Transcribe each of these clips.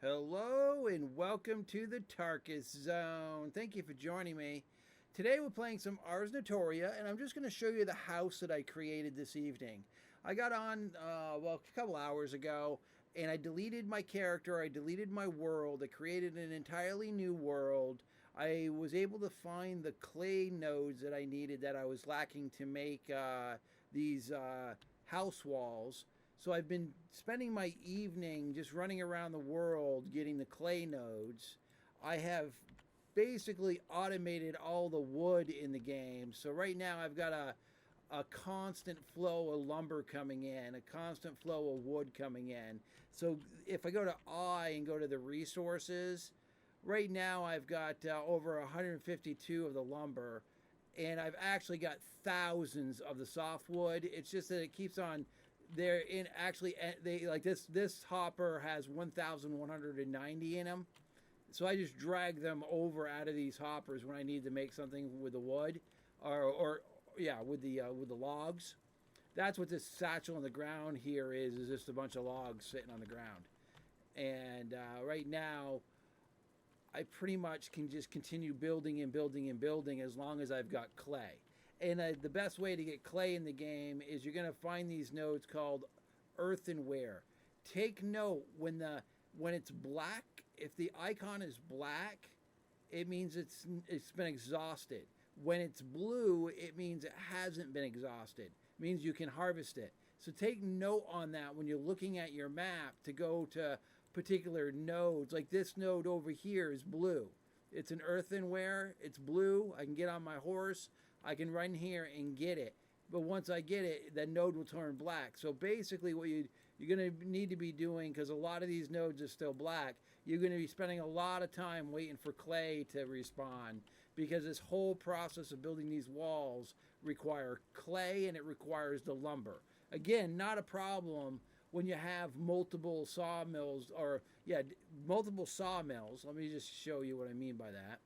Hello and welcome to the Tarkus Zone. Thank you for joining me. Today we're playing some Ars Notoria, and I'm just going to show you the house that I created this evening. I got on, a couple hours ago, and I deleted my character, I deleted my world, I created an entirely new world. I was able to find the clay nodes that I needed that I was lacking to make these house walls. So I've been spending my evening just running around the world getting the clay nodes. I have basically automated all the wood in the game. So right now I've got a constant flow of lumber coming in, a constant flow of wood coming in. So if I go to I and go to the resources, right now I've got over 152 of the lumber, and I've actually got thousands of the softwood. It's just that it keeps on. They're in actually they like this hopper has 1,190 in them, so I just drag them over out of these hoppers when I need to make something with the wood, or yeah, with the logs. That's what this satchel on the ground here is just a bunch of logs sitting on the ground. And right now I pretty much can just continue building and building and building as long as I've got clay. And the best way to get clay in the game is you're going to find these nodes called earthenware. Take note when it's black, if the icon is black, it means it's been exhausted. When it's blue, it means it hasn't been exhausted. It means you can harvest it. So take note on that when you're looking at your map to go to particular nodes. Like this node over here is blue. It's an earthenware. It's blue. I can get on my horse. I can run here and get it. But once I get it, that node will turn black. So basically what you're going to need to be doing, because a lot of these nodes are still black, you're going to be spending a lot of time waiting for clay to respawn, because this whole process of building these walls require clay and it requires the lumber. Again, not a problem when you have multiple sawmills, or multiple sawmills. Let me just show you what I mean by that.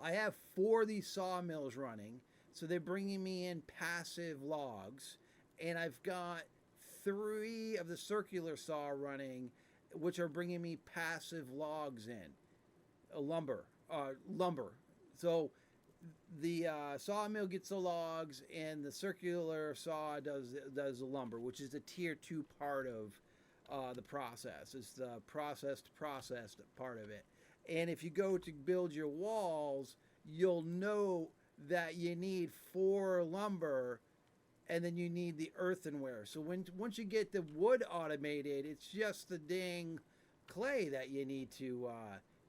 I have 4 of these sawmills running, so they're bringing me in passive logs, and I've got 3 of the circular saw running, which are bringing me passive logs in, lumber. So the sawmill gets the logs, and the circular saw does the lumber, which is the tier 2 part of the process. It's the processed part of it. And if you go to build your walls, you'll know that you need 4 lumber, and then you need the earthenware. So once you get the wood automated, it's just the dang clay that you need to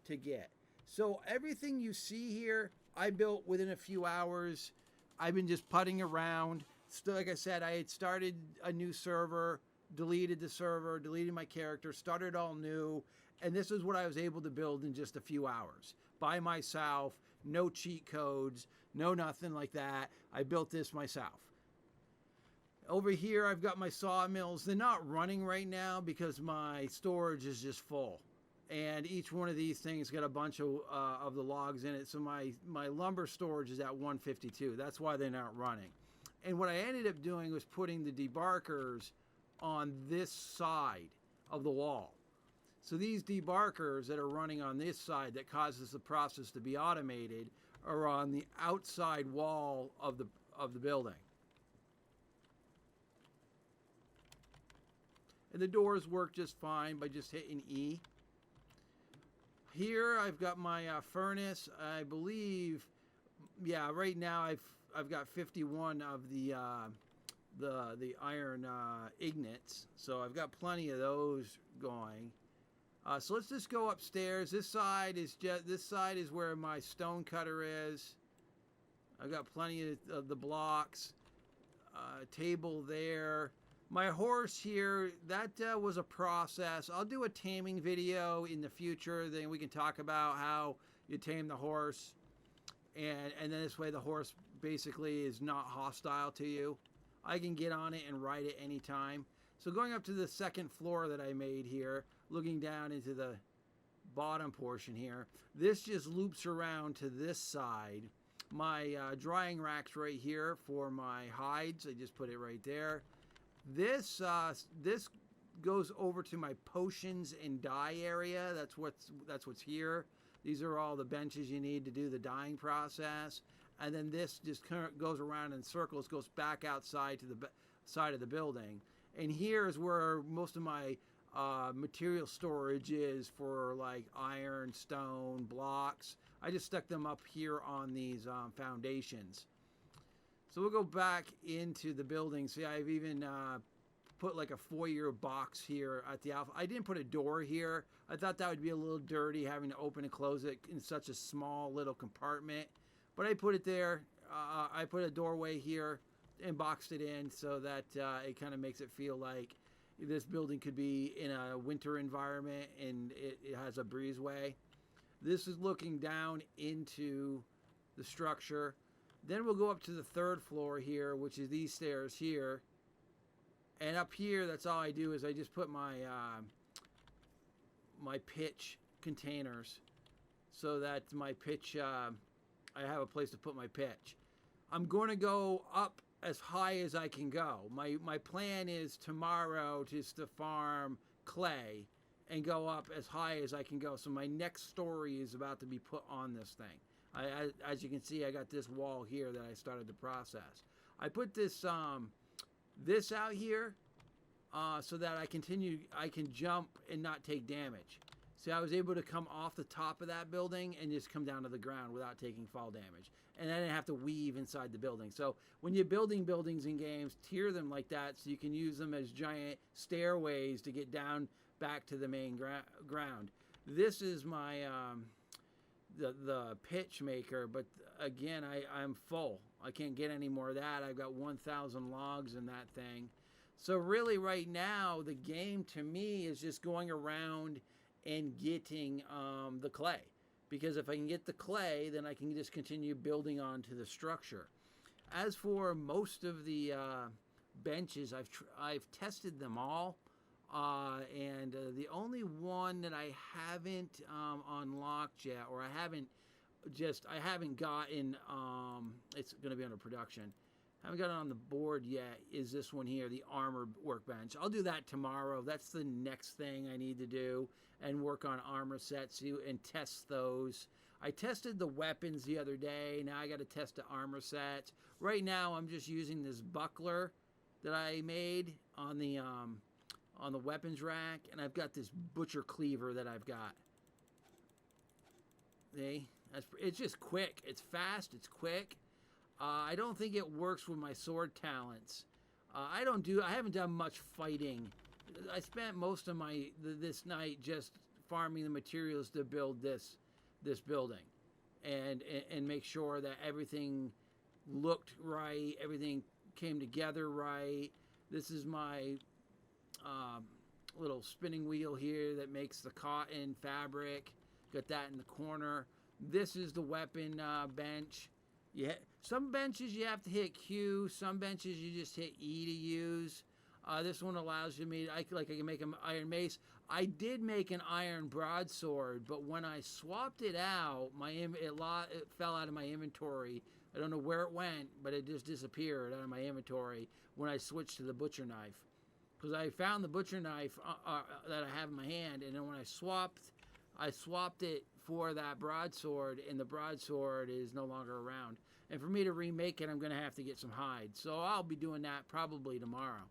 get. So everything you see here, I built within a few hours. I've been just putting around. Still, like I said, I had started a new server, deleted the server, deleted my character, started all new, and this is what I was able to build in just a few hours by myself. No cheat codes, no nothing like that. I built this myself. Over here I've got my sawmills. They're not running right now because my storage is just full, and each one of these things got a bunch of the logs in it. So my lumber storage is at 152. That's why they're not running. And what I ended up doing was putting the debarkers on this side of the wall. So these debarkers that are running on this side that causes the process to be automated are on the outside wall of the building. And the doors work just fine by just hitting E. Here I've got my furnace. I believe, yeah, right now I've got 51 of the iron ignites, so I've got plenty of those going. So let's just go upstairs. This side is where my stone cutter is. I've got plenty of the blocks. Table there. My horse here, that was a process. I'll do a taming video in the future. Then we can talk about how you tame the horse, and then this way the horse basically is not hostile to you. I can get on it and ride it anytime. So going up to the second floor that I made here, looking down into the bottom portion here, this just loops around to this side. My drying rack's right here for my hides. I just put it right there. This goes over to my potions and dye area. That's what's here. These are all the benches you need to do the dyeing process. And then this just kind of goes around in circles, goes back outside to the side of the building. And here is where most of my material storage is for like iron, stone, blocks. I just stuck them up here on these foundations. So we'll go back into the building. See, I've even put like a foyer box here at the alpha. I didn't put a door here. I thought that would be a little dirty having to open and close it in such a small little compartment. But I put it there. I put a doorway here and boxed it in so that it kind of makes it feel like this building could be in a winter environment, and it has a breezeway. This is looking down into the structure. Then we'll go up to the third floor here, which is these stairs here. And up here, that's all I do is I just put my my pitch containers so that my pitch, I have a place to put my pitch. I'm going to go up as high as I can go. My plan is tomorrow just to farm clay and go up as high as I can go. So my next story is about to be put on this thing. As you can see, I got this wall here that I started the process. I put this this out here so that I can jump and not take damage. See, I was able to come off the top of that building and just come down to the ground without taking fall damage. And I didn't have to weave inside the building. So when you're building buildings in games, tier them like that so you can use them as giant stairways to get down back to the main ground. This is my the pitch maker, but again, I'm full. I can't get any more of that. I've got 1,000 logs in that thing. So really right now, the game to me is just going around and getting the clay. Because if I can get the clay, then I can just continue building onto the structure. As for most of the benches, I've tested them all. And the only one that I haven't unlocked yet, or I haven't gotten, it's going to be under production, haven't got it on the board yet, is this one here, the armor workbench. I'll do that tomorrow. That's the next thing I need to do, and work on armor sets and test those. I tested the weapons the other day. Now I got to test the armor sets. Right now I'm just using this buckler that I made on the weapons rack, and I've got this butcher cleaver that I've got. See? It's just quick. It's fast. It's quick. I don't think it works with my sword talents. I haven't done much fighting. I spent most of this night just farming the materials to build this building, and make sure that everything looked right, everything came together right. This is my little spinning wheel here that makes the cotton fabric. Got that in the corner. This is the weapon bench. Some benches you have to hit Q. Some benches you just hit E to use. This one allows me. I can make an iron mace. I did make an iron broadsword, but when I swapped it out, it fell out of my inventory. I don't know where it went, but it just disappeared out of my inventory when I switched to the butcher knife. Because I found the butcher knife that I have in my hand, and then when I swapped it for that broadsword, and the broadsword is no longer around. And for me to remake it, I'm going to have to get some hide. So I'll be doing that probably tomorrow.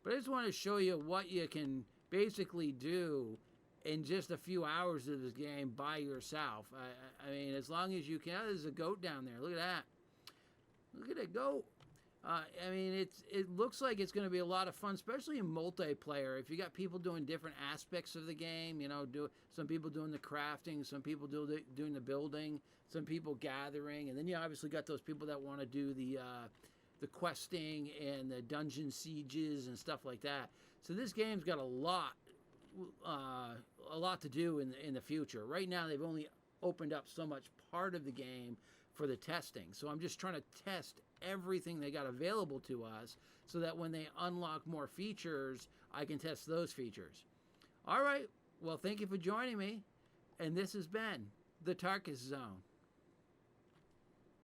But I just want to show you what you can basically do in just a few hours of this game by yourself. I mean, as long as you can. Oh, there's a goat down there. Look at that. Look at that goat. I mean, it looks like it's going to be a lot of fun, especially in multiplayer. If you got people doing different aspects of the game, some people doing the crafting, some people doing the building, some people gathering, and then you obviously got those people that want to do the questing and the dungeon sieges and stuff like that. So this game's got a lot to do in the future. Right now, they've only opened up so much part of the game for the testing. So I'm just trying to test everything they got available to us so that when they unlock more features, I can test those features. All right. Well, thank you for joining me. And this has been the Tarkus Zone.